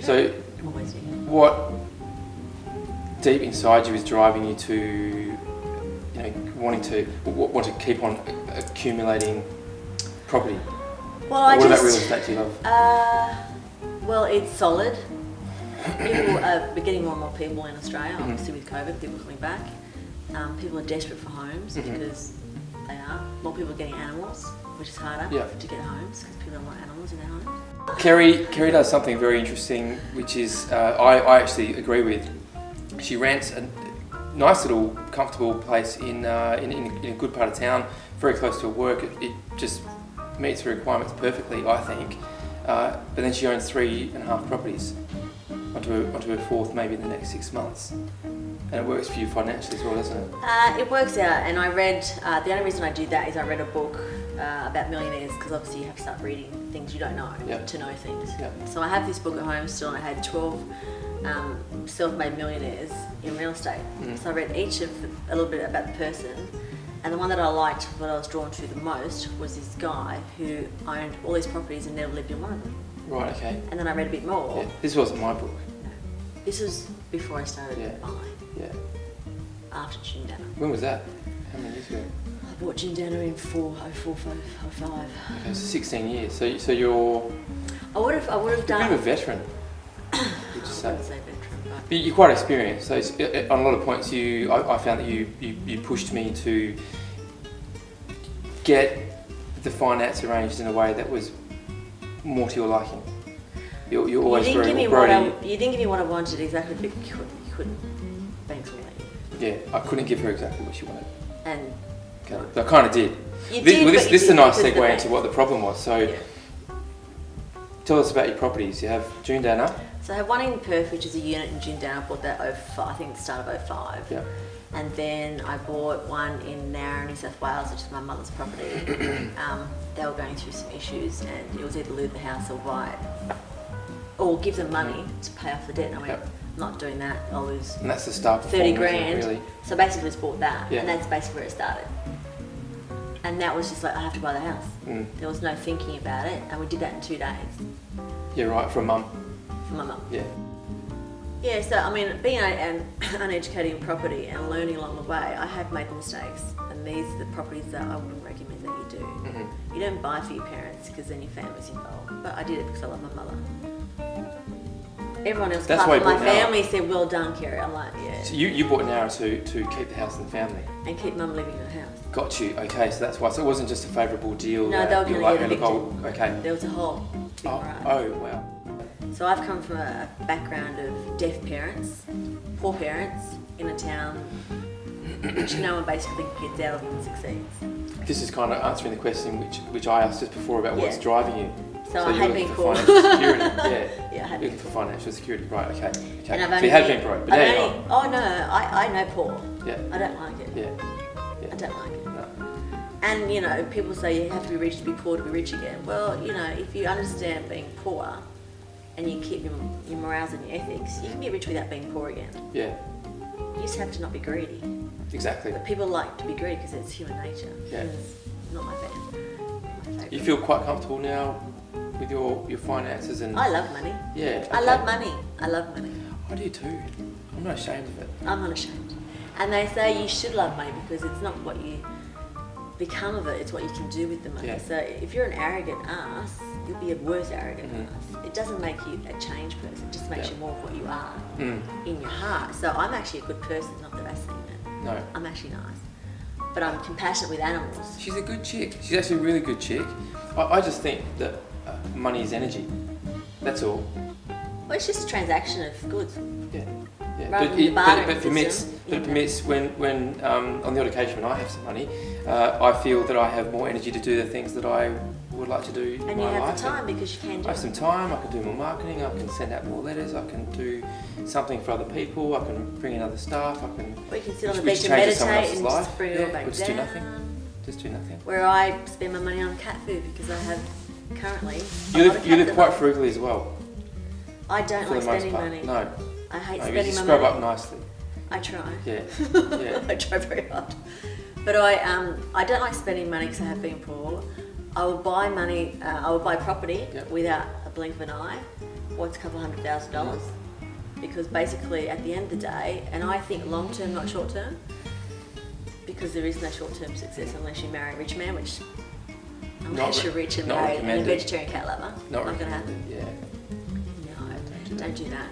So, what deep inside you is driving you to, want to keep on accumulating property? Well, what about real estate do you love? Well, it's solid. We're getting more and more people in Australia, obviously with COVID, people coming back. People are desperate for homes because they are. More people are getting animals, which is harder to get homes because people don't want animals in their homes. Kerry does something very interesting, which is I actually agree with. She rents a nice little comfortable place in a good part of town, very close to her work. It just meets her requirements perfectly, I think. But then she owns 3.5 properties onto her fourth, maybe in the next 6 months. And it works for you financially as well, doesn't it? It works out, and I read, the only reason I do that is I read a book about millionaires, because obviously you have to start reading things you don't know to know things. So I have this book at home still, and I had 12 self-made millionaires in real estate. So I read each of a little bit about the person, and the one that I liked, what I was drawn to the most, was this guy who owned all these properties and never lived in one of them. Right, okay. And then I read a bit more. Yeah. This wasn't my book. No. This was before I started buying. Yeah. After Gin Danner. When was that? How many years ago? I bought Gin Danner in 04, 05. Okay, so 16 years. So you're... I would have done... You're a bit of a veteran, would you say? I wouldn't say veteran, But you're quite experienced. So on a lot of points, I found that you pushed me to get the finance arranged in a way that was more to your liking. You're always very Brodie. You didn't give me what I wanted exactly, but you couldn't. Banks will let you. Yeah, I couldn't give her exactly what she wanted. And okay. But I kind of did. You did. This is a nice segue into what the problem was. So tell us about your properties. You have Gin Danner. So I have one in Perth, which is a unit in Gin Danner. I bought that I think the start of 05. Yeah. And then I bought one in Narra, New South Wales, which is my mother's property. They were going through some issues, and it was either leave the house or buy it, or give them money to pay off the debt. And I went, I'm not doing that. I'll lose. And that's the start. 30 grand. Really. So basically, just bought that, yeah. and that's basically where it started. And that was just like, I have to buy the house. There was no thinking about it, and we did that in 2 days. Yeah, right. For a mum. For my mum. Yeah. Yeah, so I mean, being uneducated in property and learning along the way, I have made mistakes, and these are the properties that I wouldn't recommend that you do. You don't buy for your parents because then your family's involved, but I did it because I love my mother. Everyone else apart from my family said, well done, Kerry. I'm like, yeah. So you bought Nara to keep the house in the family? And keep mum living in the house. Got you, okay, so that's why. So it wasn't just a favourable deal? No, they were going to get evicted. Okay. There was a whole big Oh, wow. So I've come from a background of deaf parents, poor parents, in a town which no one basically gets out of and succeeds. This is kind of answering the question which I asked just before about what's driving you. So I had been poor. Financial security. Yeah, I had been looking for financial security. Right, okay. And so you had been broke, but now you're not. Oh no, I know poor. Yeah. I don't like it. Yeah. I don't like it. No. And you know, people say you have to be rich to be poor to be rich again. Well, you know, if you understand being poor and you keep your morals and your ethics, you can be rich without being poor again. Yeah. You just have to not be greedy. Exactly. But people like to be greedy because it's human nature. Yeah. It's not my favourite. You feel quite comfortable now with your finances and... I love money. Yeah. Okay. I love money. I do too. I'm not ashamed of it. I'm not ashamed. And they say you should love money because it's not what you become of it, it's what you can do with the money. Yeah. So if you're an arrogant ass, you'll be a worse arrogant ass. It doesn't make you a changed person, it just makes you more of what you are in your heart. So I'm actually a good person, not that I seem it. No. I'm actually nice. But I'm compassionate with animals. She's a good chick. She's actually a really good chick. I just think that money is energy. That's all. Well, it's just a transaction of goods. Yeah. Rather But than the bartering it permits when on the odd occasion when I have some money, I feel that I have more energy to do the things that I would like to do in my life. And you have the time because you can do it. I have some time, I can do more marketing, I can send out more letters, I can do something for other people, I can bring in other staff, I can... Or you can sit on the beach and meditate and just bring it all back just down. do nothing. Just do nothing. Where I spend my money on cat food because I have currently... You live quite frugally as well. I don't like spending money. No. I hate spending my money. You scrub up nicely. I try. Yeah. I try very hard. But I don't like spending money because I have been poor. I will buy property without a blink of an eye. what's a couple $100,000? Because basically at the end of the day, and I think long term, not short term, because there is no short term success unless you marry a rich man, which unless you're rich and married and a vegetarian cat lover, not going to happen. Yeah. No, don't do that.